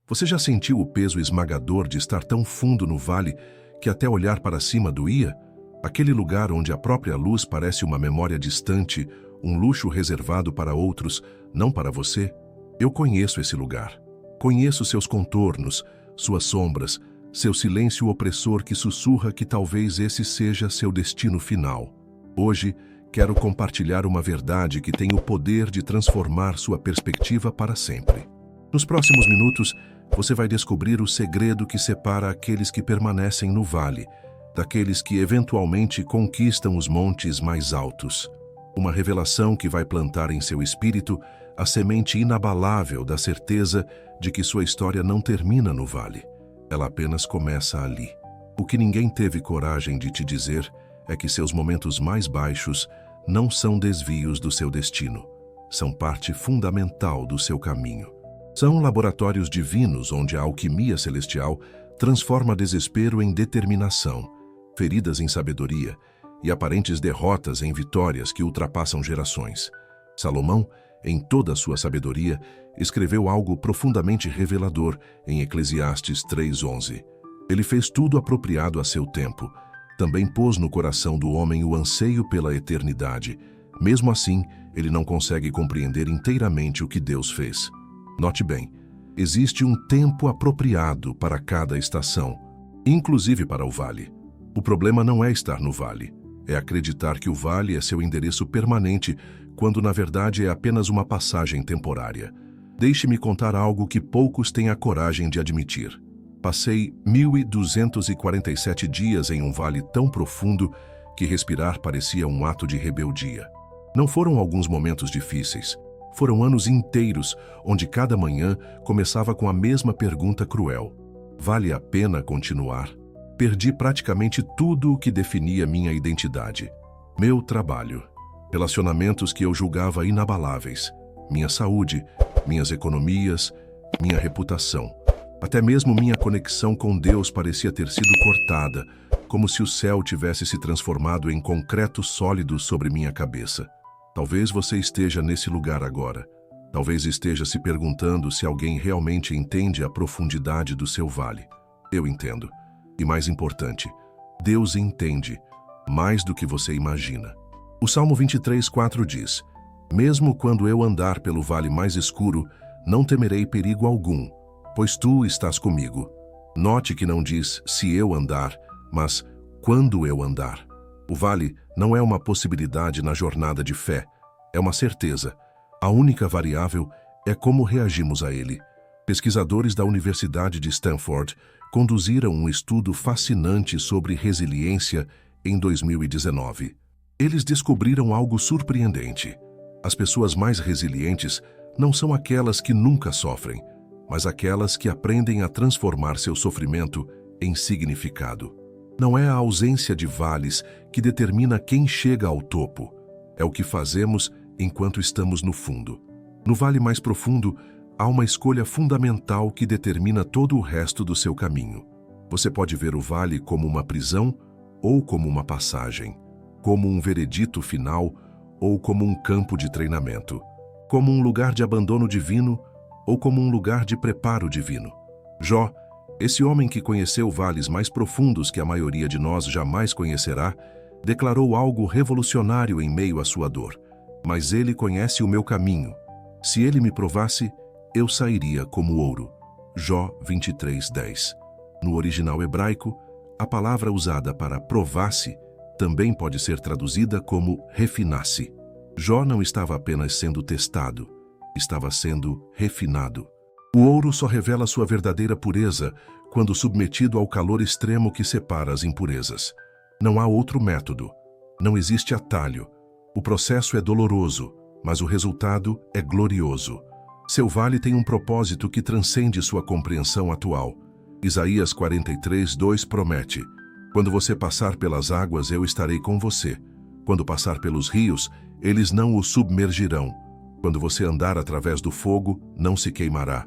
Você já sentiu o peso esmagador de estar tão fundo no vale que até olhar para cima doía? Aquele lugar onde a própria luz parece uma memória distante, um luxo reservado para outros, não para você? Eu conheço esse lugar. Conheço seus contornos, suas sombras, seu silêncio opressor que sussurra que talvez esse seja seu destino final. Hoje, quero compartilhar uma verdade que tem o poder de transformar sua perspectiva para sempre. Nos próximos minutos, você vai descobrir o segredo que separa aqueles que permanecem no vale, daqueles que eventualmente conquistam os montes mais altos. Uma revelação que vai plantar em seu espírito a semente inabalável da certeza de que sua história não termina no vale. Ela apenas começa ali. O que ninguém teve coragem de te dizer é que seus momentos mais baixos não são desvios do seu destino. São parte fundamental do seu caminho. São laboratórios divinos onde a alquimia celestial transforma desespero em determinação, feridas em sabedoria e aparentes derrotas em vitórias que ultrapassam gerações. Salomão, em toda a sua sabedoria, escreveu algo profundamente revelador em Eclesiastes 3:11. Ele fez tudo apropriado a seu tempo. Também pôs no coração do homem o anseio pela eternidade. Mesmo assim, ele não consegue compreender inteiramente o que Deus fez. Note bem, existe um tempo apropriado para cada estação, inclusive para o vale. O problema não é estar no vale, é acreditar que o vale é seu endereço permanente, quando na verdade é apenas uma passagem temporária. Deixe-me contar algo que poucos têm a coragem de admitir. Passei 1.247 dias em um vale tão profundo que respirar parecia um ato de rebeldia. Não foram alguns momentos difíceis. Foram anos inteiros, onde cada manhã começava com a mesma pergunta cruel. Vale a pena continuar? Perdi praticamente tudo o que definia minha identidade. Meu trabalho, relacionamentos que eu julgava inabaláveis, minha saúde, minhas economias, minha reputação. Até mesmo minha conexão com Deus parecia ter sido cortada, como se o céu tivesse se transformado em concreto sólido sobre minha cabeça. Talvez você esteja nesse lugar agora. Talvez esteja se perguntando se alguém realmente entende a profundidade do seu vale. Eu entendo. E mais importante, Deus entende mais do que você imagina. O Salmo 23:4 diz: Mesmo quando eu andar pelo vale mais escuro, não temerei perigo algum, pois tu estás comigo. Note que não diz se eu andar, mas quando eu andar. O vale não é uma possibilidade na jornada de fé, é uma certeza. A única variável é como reagimos a ele. Pesquisadores da Universidade de Stanford conduziram um estudo fascinante sobre resiliência em 2019. Eles descobriram algo surpreendente. As pessoas mais resilientes não são aquelas que nunca sofrem, mas aquelas que aprendem a transformar seu sofrimento em significado. Não é a ausência de vales que determina quem chega ao topo. É o que fazemos enquanto estamos no fundo. No vale mais profundo, há uma escolha fundamental que determina todo o resto do seu caminho. Você pode ver o vale como uma prisão ou como uma passagem, como um veredito final ou como um campo de treinamento, como um lugar de abandono divino ou como um lugar de preparo divino. Jó, esse homem que conheceu vales mais profundos que a maioria de nós jamais conhecerá, declarou algo revolucionário em meio à sua dor. Mas ele conhece o meu caminho. Se ele me provasse, eu sairia como ouro. Jó 23:10. No original hebraico, a palavra usada para provasse também pode ser traduzida como refinasse. Jó não estava apenas sendo testado, estava sendo refinado. O ouro só revela sua verdadeira pureza quando submetido ao calor extremo que separa as impurezas. Não há outro método. Não existe atalho. O processo é doloroso, mas o resultado é glorioso. Seu vale tem um propósito que transcende sua compreensão atual. Isaías 43:2 promete: Quando você passar pelas águas, eu estarei com você. Quando passar pelos rios, eles não o submergirão. Quando você andar através do fogo, não se queimará.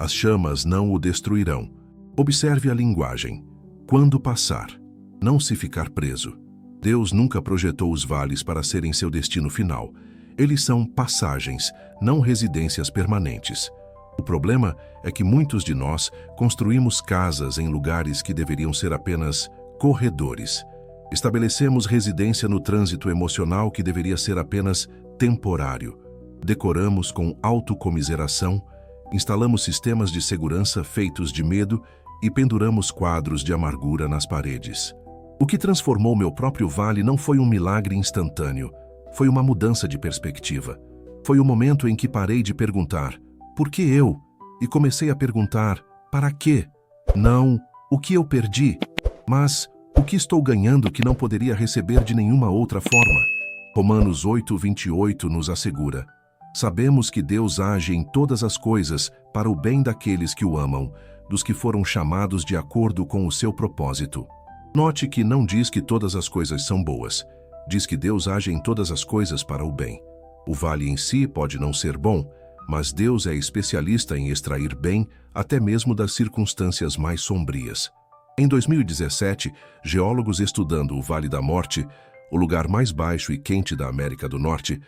As chamas não o destruirão. Observe a linguagem. Quando passar, não se ficar preso. Deus nunca projetou os vales para serem seu destino final. Eles são passagens, não residências permanentes. O problema é que muitos de nós construímos casas em lugares que deveriam ser apenas corredores. Estabelecemos residência no trânsito emocional que deveria ser apenas temporário. Decoramos com autocomiseração, instalamos sistemas de segurança feitos de medo e penduramos quadros de amargura nas paredes. O que transformou meu próprio vale não foi um milagre instantâneo, foi uma mudança de perspectiva. Foi o momento em que parei de perguntar, por que eu? E comecei a perguntar, para quê? Não, o que eu perdi? Mas, o que estou ganhando que não poderia receber de nenhuma outra forma? Romanos 8:28 nos assegura. Sabemos que Deus age em todas as coisas para o bem daqueles que o amam, dos que foram chamados de acordo com o seu propósito. Note que não diz que todas as coisas são boas. Diz que Deus age em todas as coisas para o bem. O vale em si pode não ser bom, mas Deus é especialista em extrair bem até mesmo das circunstâncias mais sombrias. Em 2017, geólogos estudando o Vale da Morte, o lugar mais baixo e quente da América do Norte,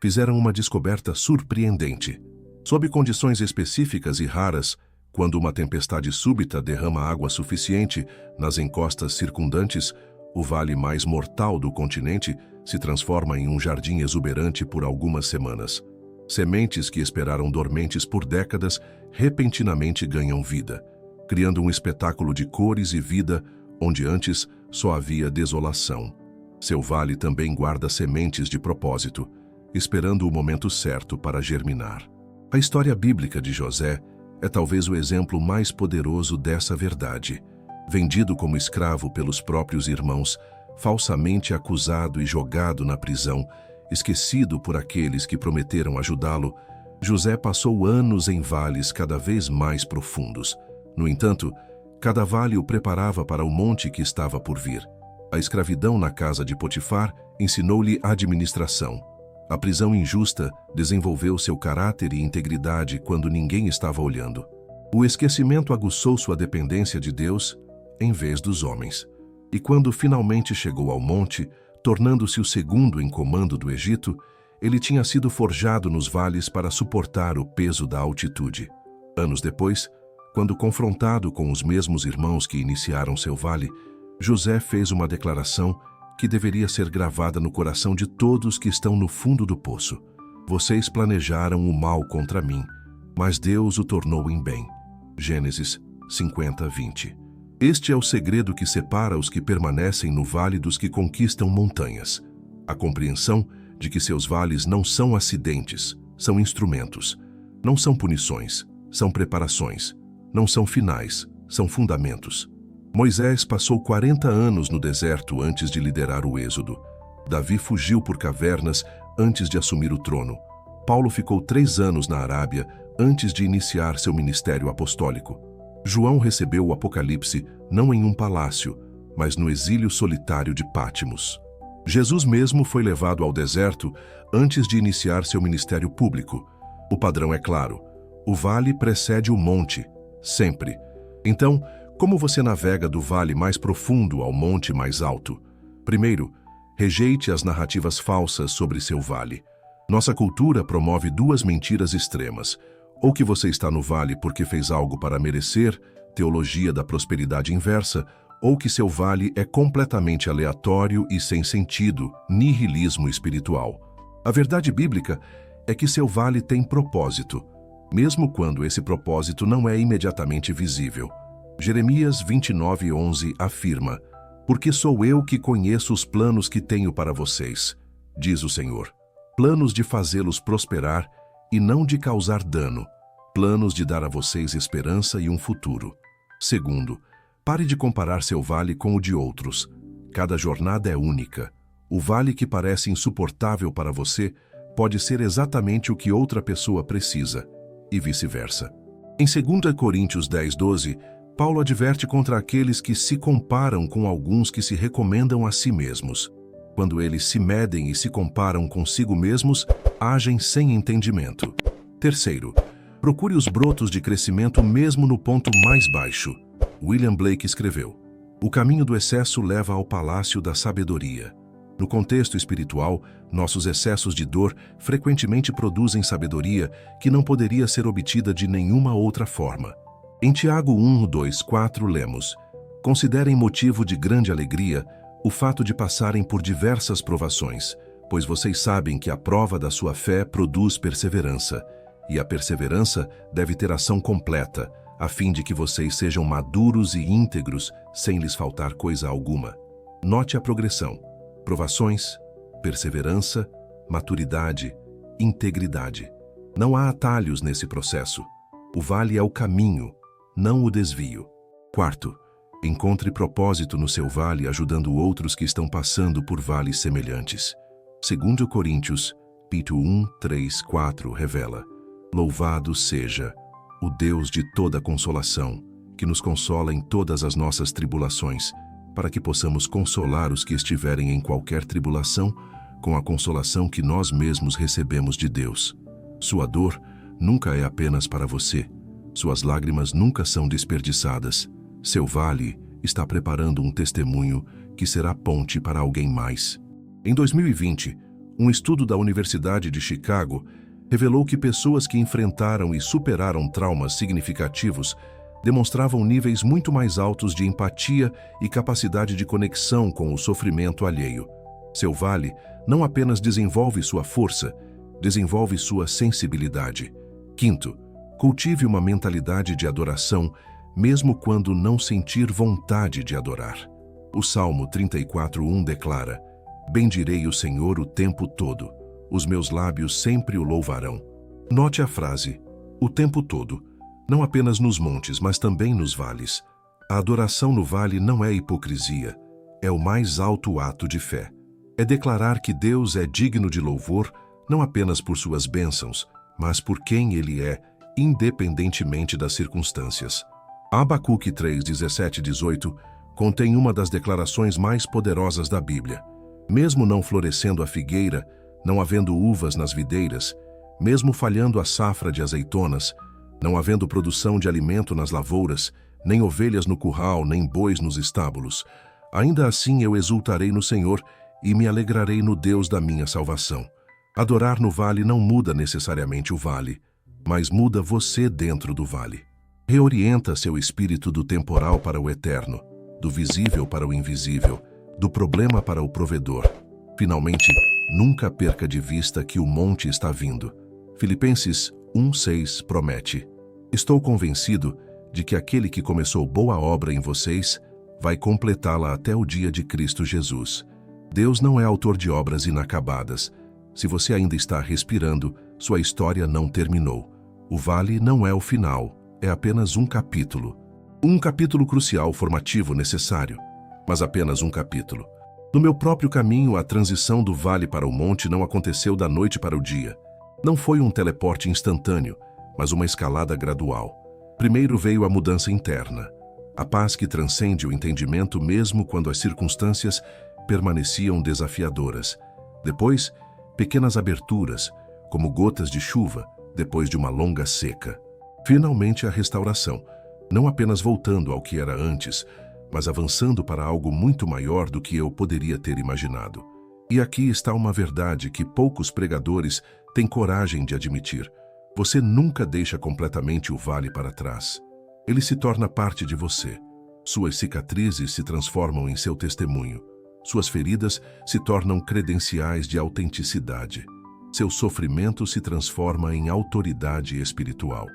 fizeram uma descoberta surpreendente. Sob condições específicas e raras, quando uma tempestade súbita derrama água suficiente nas encostas circundantes, o vale mais mortal do continente se transforma em um jardim exuberante por algumas semanas. Sementes que esperaram dormentes por décadas repentinamente ganham vida, criando um espetáculo de cores e vida onde antes só havia desolação. Seu vale também guarda sementes de propósito, esperando o momento certo para germinar. A história bíblica de José é talvez o exemplo mais poderoso dessa verdade. Vendido como escravo pelos próprios irmãos, falsamente acusado e jogado na prisão, esquecido por aqueles que prometeram ajudá-lo, José passou anos em vales cada vez mais profundos. No entanto, cada vale o preparava para o monte que estava por vir. A escravidão na casa de Potifar ensinou-lhe administração. A prisão injusta desenvolveu seu caráter e integridade quando ninguém estava olhando. O esquecimento aguçou sua dependência de Deus em vez dos homens. E quando finalmente chegou ao monte, tornando-se o segundo em comando do Egito, ele tinha sido forjado nos vales para suportar o peso da altitude. Anos depois, quando confrontado com os mesmos irmãos que iniciaram seu vale, José fez uma declaração que deveria ser gravada no coração de todos que estão no fundo do poço. Vocês planejaram o mal contra mim, mas Deus o tornou em bem. Gênesis 50:20. Este é o segredo que separa os que permanecem no vale dos que conquistam montanhas. A compreensão de que seus vales não são acidentes, são instrumentos. Não são punições, são preparações. Não são finais, são fundamentos. Moisés passou 40 anos no deserto antes de liderar o êxodo. Davi fugiu por cavernas antes de assumir o trono. Paulo ficou 3 anos na Arábia antes de iniciar seu ministério apostólico. João recebeu o Apocalipse não em um palácio, mas no exílio solitário de Pátimos. Jesus mesmo foi levado ao deserto antes de iniciar seu ministério público. O padrão é claro. O vale precede o monte, sempre. Então, como você navega do vale mais profundo ao monte mais alto? Primeiro, rejeite as narrativas falsas sobre seu vale. Nossa cultura promove 2 mentiras extremas. Ou que você está no vale porque fez algo para merecer, teologia da prosperidade inversa, ou que seu vale é completamente aleatório e sem sentido, nihilismo espiritual. A verdade bíblica é que seu vale tem propósito, mesmo quando esse propósito não é imediatamente visível. Jeremias 29:11 afirma: Porque sou eu que conheço os planos que tenho para vocês, diz o Senhor, planos de fazê-los prosperar e não de causar dano, planos de dar a vocês esperança e um futuro. Segundo, pare de comparar seu vale com o de outros. Cada jornada é única. O vale que parece insuportável para você pode ser exatamente o que outra pessoa precisa, e vice-versa. Em 2 Coríntios 10:12, Paulo adverte contra aqueles que se comparam com alguns que se recomendam a si mesmos. Quando eles se medem e se comparam consigo mesmos, agem sem entendimento. Terceiro, procure os brotos de crescimento mesmo no ponto mais baixo. William Blake escreveu: O caminho do excesso leva ao palácio da sabedoria. No contexto espiritual, nossos excessos de dor frequentemente produzem sabedoria que não poderia ser obtida de nenhuma outra forma. Em Tiago 1, 2, 4 lemos: Considerem motivo de grande alegria o fato de passarem por diversas provações, pois vocês sabem que a prova da sua fé produz perseverança, e a perseverança deve ter ação completa, a fim de que vocês sejam maduros e íntegros, sem lhes faltar coisa alguma. Note a progressão: provações, perseverança, maturidade, integridade. Não há atalhos nesse processo. O vale é o caminho, não o desvio. Quarto, encontre propósito no seu vale ajudando outros que estão passando por vales semelhantes. 2 Coríntios, capítulo 1, 3, 4 revela: Louvado seja o Deus de toda consolação, que nos consola em todas as nossas tribulações, para que possamos consolar os que estiverem em qualquer tribulação com a consolação que nós mesmos recebemos de Deus. Sua dor nunca é apenas para você. Suas lágrimas nunca são desperdiçadas. Seu vale está preparando um testemunho que será ponte para alguém mais. Em 2020, um estudo da Universidade de Chicago revelou que pessoas que enfrentaram e superaram traumas significativos demonstravam níveis muito mais altos de empatia e capacidade de conexão com o sofrimento alheio. Seu vale não apenas desenvolve sua força, desenvolve sua sensibilidade. Quinto, cultive uma mentalidade de adoração, mesmo quando não sentir vontade de adorar. O Salmo 34:1 declara: Bendirei o Senhor o tempo todo, os meus lábios sempre o louvarão. Note a frase, o tempo todo, não apenas nos montes, mas também nos vales. A adoração no vale não é hipocrisia, é o mais alto ato de fé. É declarar que Deus é digno de louvor, não apenas por suas bênçãos, mas por quem Ele é, independentemente das circunstâncias. Abacuque 3, 17 e 18 contém uma das declarações mais poderosas da Bíblia. Mesmo não florescendo a figueira, não havendo uvas nas videiras, mesmo falhando a safra de azeitonas, não havendo produção de alimento nas lavouras, nem ovelhas no curral, nem bois nos estábulos, ainda assim eu exultarei no Senhor e me alegrarei no Deus da minha salvação. Adorar no vale não muda necessariamente o vale, mas muda você dentro do vale. Reorienta seu espírito do temporal para o eterno, do visível para o invisível, do problema para o provedor. Finalmente, nunca perca de vista que o monte está vindo. Filipenses 1:6 promete: Estou convencido de que aquele que começou boa obra em vocês vai completá-la até o dia de Cristo Jesus. Deus não é autor de obras inacabadas. Se você ainda está respirando, sua história não terminou. O vale não é o final, é apenas um capítulo. Um capítulo crucial, formativo, necessário, mas apenas um capítulo. No meu próprio caminho, a transição do vale para o monte não aconteceu da noite para o dia. Não foi um teleporte instantâneo, mas uma escalada gradual. Primeiro veio a mudança interna, a paz que transcende o entendimento mesmo quando as circunstâncias permaneciam desafiadoras. Depois, pequenas aberturas, como gotas de chuva depois de uma longa seca. Finalmente a restauração, não apenas voltando ao que era antes, mas avançando para algo muito maior do que eu poderia ter imaginado. E aqui está uma verdade que poucos pregadores têm coragem de admitir. Você nunca deixa completamente o vale para trás. Ele se torna parte de você. Suas cicatrizes se transformam em seu testemunho. Suas feridas se tornam credenciais de autenticidade. Seu sofrimento se transforma em autoridade espiritual.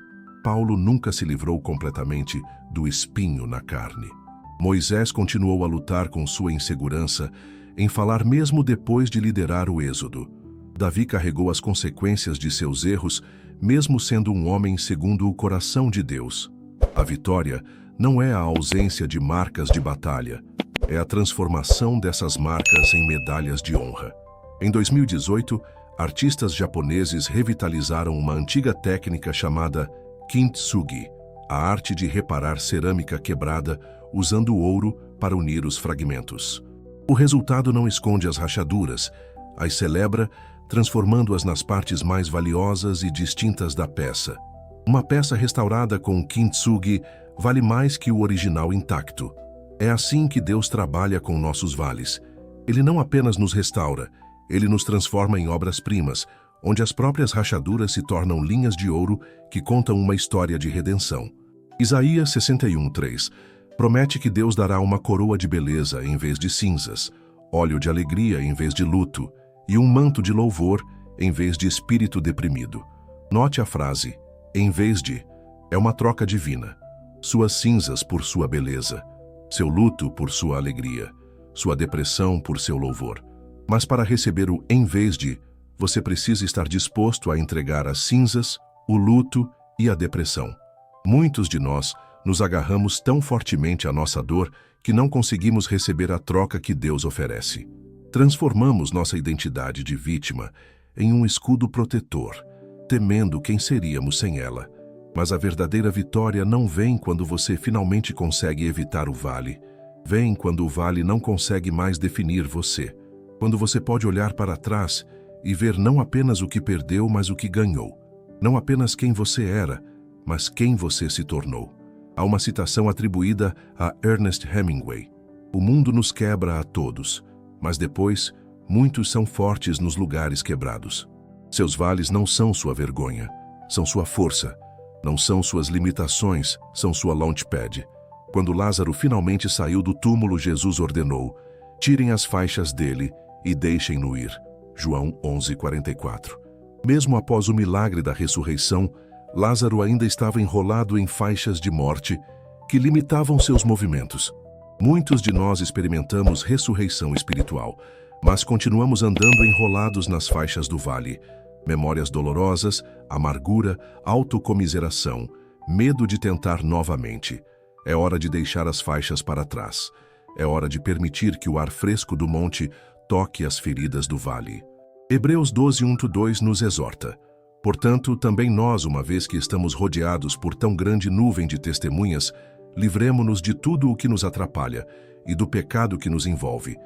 Paulo nunca se livrou completamente do espinho na carne. Moisés continuou a lutar com sua insegurança em falar mesmo depois de liderar o êxodo. Davi carregou as consequências de seus erros, mesmo sendo um homem segundo o coração de Deus. A vitória não é a ausência de marcas de batalha, é a transformação dessas marcas em medalhas de honra. Em 2018, artistas japoneses revitalizaram uma antiga técnica chamada kintsugi, a arte de reparar cerâmica quebrada usando ouro para unir os fragmentos. O resultado não esconde as rachaduras, as celebra, transformando-as nas partes mais valiosas e distintas da peça. Uma peça restaurada com kintsugi vale mais que o original intacto. É assim que Deus trabalha com nossos vales. Ele não apenas nos restaura, ele nos transforma em obras-primas, onde as próprias rachaduras se tornam linhas de ouro que contam uma história de redenção. Isaías 61:3 promete que Deus dará uma coroa de beleza em vez de cinzas, óleo de alegria em vez de luto e um manto de louvor em vez de espírito deprimido. Note a frase, em vez de, é uma troca divina. Suas cinzas por sua beleza, seu luto por sua alegria, sua depressão por seu louvor. Mas para receber o em vez de, você precisa estar disposto a entregar as cinzas, o luto e a depressão. Muitos de nós nos agarramos tão fortemente à nossa dor que não conseguimos receber a troca que Deus oferece. Transformamos nossa identidade de vítima em um escudo protetor, temendo quem seríamos sem ela. Mas a verdadeira vitória não vem quando você finalmente consegue evitar o vale. Vem quando o vale não consegue mais definir você. Quando você pode olhar para trás e ver não apenas o que perdeu, mas o que ganhou. Não apenas quem você era, mas quem você se tornou. Há uma citação atribuída a Ernest Hemingway. O mundo nos quebra a todos, mas depois, muitos são fortes nos lugares quebrados. Seus vales não são sua vergonha, são sua força. Não são suas limitações, são sua launchpad. Quando Lázaro finalmente saiu do túmulo, Jesus ordenou: tirem as faixas dele e deixem-no ir. João 11:44. Mesmo após o milagre da ressurreição, Lázaro ainda estava enrolado em faixas de morte que limitavam seus movimentos. Muitos de nós experimentamos ressurreição espiritual, mas continuamos andando enrolados nas faixas do vale. Memórias dolorosas, amargura, autocomiseração, medo de tentar novamente. É hora de deixar as faixas para trás. É hora de permitir que o ar fresco do monte toque as feridas do vale. Hebreus 12:1-2 nos exorta: portanto, também nós, uma vez que estamos rodeados por tão grande nuvem de testemunhas, livremo-nos de tudo o que nos atrapalha e do pecado que nos envolve,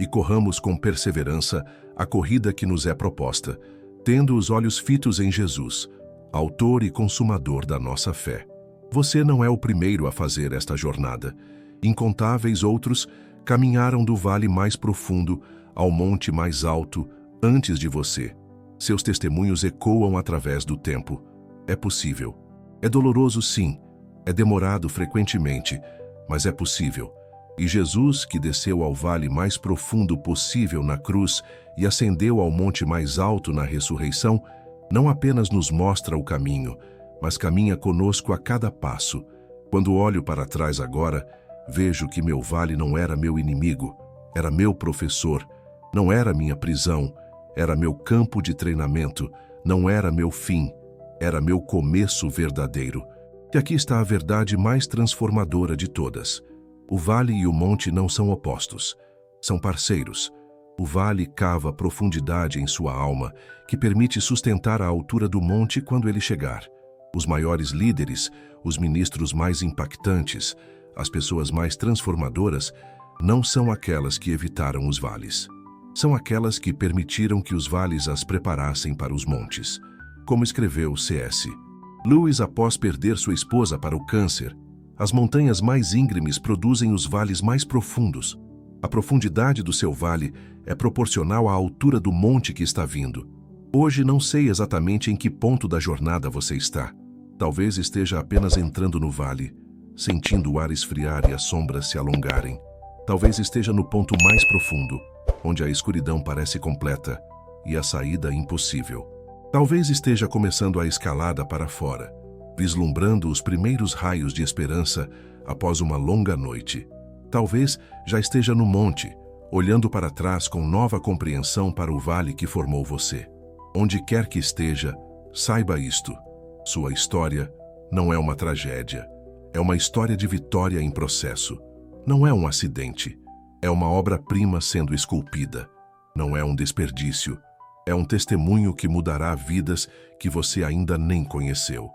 e corramos com perseverança a corrida que nos é proposta, tendo os olhos fitos em Jesus, autor e consumador da nossa fé. Você não é o primeiro a fazer esta jornada. Incontáveis outros caminharam do vale mais profundo ao monte mais alto antes de você. Seus testemunhos ecoam através do tempo. É possível. É doloroso, sim. É demorado frequentemente, mas é possível. E Jesus, que desceu ao vale mais profundo possível na cruz e ascendeu ao monte mais alto na ressurreição, não apenas nos mostra o caminho, mas caminha conosco a cada passo. Quando olho para trás agora, vejo que meu vale não era meu inimigo, era meu professor, não era minha prisão, era meu campo de treinamento, não era meu fim, era meu começo verdadeiro. E aqui está a verdade mais transformadora de todas. O vale e o monte não são opostos, são parceiros. O vale cava profundidade em sua alma, que permite sustentar a altura do monte quando ele chegar. Os maiores líderes, os ministros mais impactantes, as pessoas mais transformadoras, não são aquelas que evitaram os vales. São aquelas que permitiram que os vales as preparassem para os montes. Como escreveu C.S. Lewis após perder sua esposa para o câncer, as montanhas mais íngremes produzem os vales mais profundos. A profundidade do seu vale é proporcional à altura do monte que está vindo. Hoje não sei exatamente em que ponto da jornada você está. Talvez esteja apenas entrando no vale, sentindo o ar esfriar e as sombras se alongarem. Talvez esteja no ponto mais profundo, onde a escuridão parece completa e a saída impossível. Talvez esteja começando a escalada para fora, vislumbrando os primeiros raios de esperança após uma longa noite. Talvez já esteja no monte, olhando para trás com nova compreensão para o vale que formou você. Onde quer que esteja, saiba isto: sua história não é uma tragédia, é uma história de vitória em processo. Não é um acidente, é uma obra-prima sendo esculpida. Não é um desperdício, é um testemunho que mudará vidas que você ainda nem conheceu.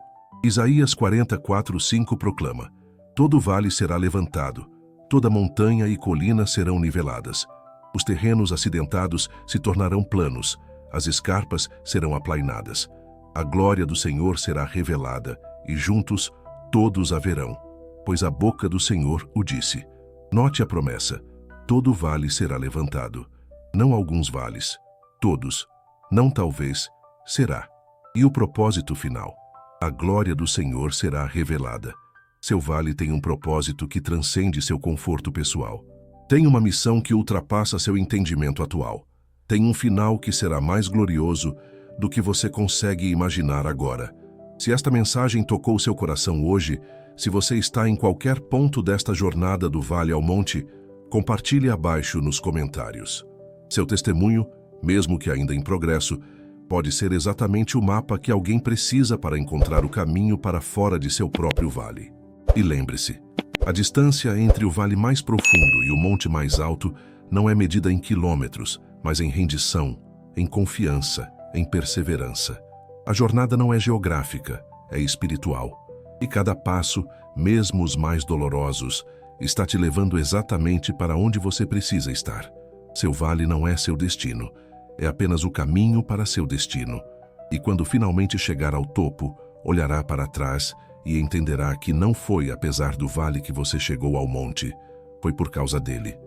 Isaías 44:5 proclama: todo vale será levantado, toda montanha e colina serão niveladas. Os terrenos acidentados se tornarão planos, as escarpas serão aplainadas. A glória do Senhor será revelada, e juntos todos a verão, pois a boca do Senhor o disse. Note a promessa: todo vale será levantado. Não alguns vales. Todos. Não talvez. Será. E o propósito final? A glória do Senhor será revelada. Seu vale tem um propósito que transcende seu conforto pessoal. Tem uma missão que ultrapassa seu entendimento atual. Tem um final que será mais glorioso do que você consegue imaginar agora. Se esta mensagem tocou seu coração hoje, se você está em qualquer ponto desta jornada do Vale ao Monte, compartilhe abaixo nos comentários. Seu testemunho, mesmo que ainda em progresso, pode ser exatamente o mapa que alguém precisa para encontrar o caminho para fora de seu próprio vale. E lembre-se, a distância entre o vale mais profundo e o monte mais alto não é medida em quilômetros, mas em rendição, em confiança, em perseverança. A jornada não é geográfica, é espiritual. E cada passo, mesmo os mais dolorosos, está te levando exatamente para onde você precisa estar. Seu vale não é seu destino, é apenas o caminho para seu destino. E quando finalmente chegar ao topo, olhará para trás e entenderá que não foi apesar do vale que você chegou ao monte, foi por causa dele.